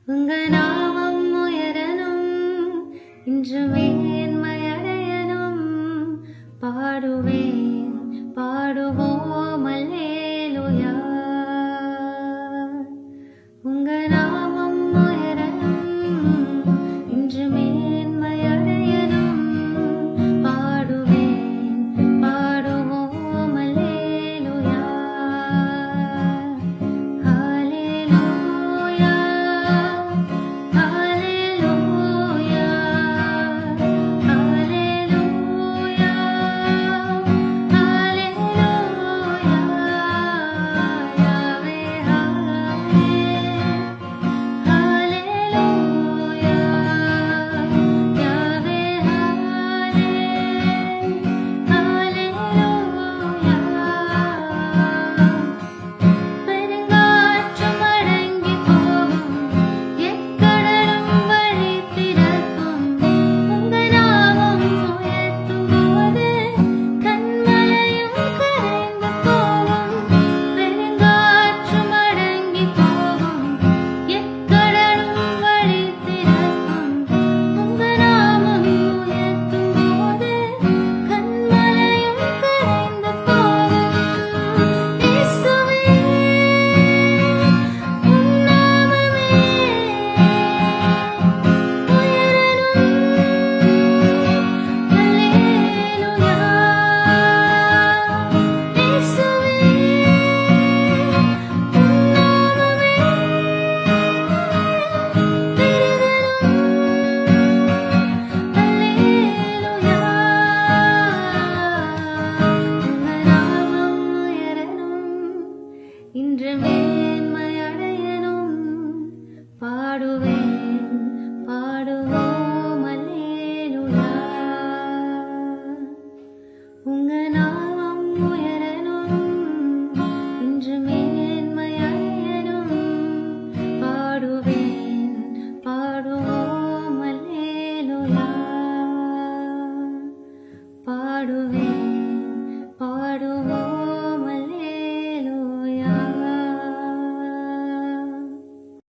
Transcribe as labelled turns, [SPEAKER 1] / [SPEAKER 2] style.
[SPEAKER 1] உங்க நாமம் உயரணும், இன்று மேன்மையடையணும். பாடுவேன், பாடுவோம் அல்லேலூயா. உங்க நாமம் உயரணும், இன்று மேன்மையடையணும். பாடுவேன், பாடுவோம் அல்லேலூயா. ஹல்லேலூயா, ஹல்லேலூயா, ஹல்லேலூயா, ஹல்லேலூயா. யாவே ஹல்லேலூயா, யாவே ஹல்லேலூயா. பெருங்காற்றும் அடங்கி போகும், எக்கடலும் வழி திறக்கும். உங்க நாமம் உயர்த்தும் போது கன்மலையும் கரைந்து போகும். பெருங்காற்றும் அடங்கி போகும், எக்கடலும் வழி திறக்கும். உங்க நாமம் உயர்த்தும் போது கன்மலையும் கரைந்து போகும். இயேசுவே, உம் நாமமே உயரணும். அல்லேலூயா. இயேசுவே, உம் நாமமே பெருகணும். அல்லேலூயா. உங்க நாமம் உயரணும், இன்று மேன்மையடையணும். பாடுவேன், பாடுவோம் அல்லேலூயா. உங்க நாமம் உயரணும், இன்று மேன்மையடையணும். பாடுவேன், பாடுவோம் அல்லேலூயா. பாடுவேன், பாடுவோம்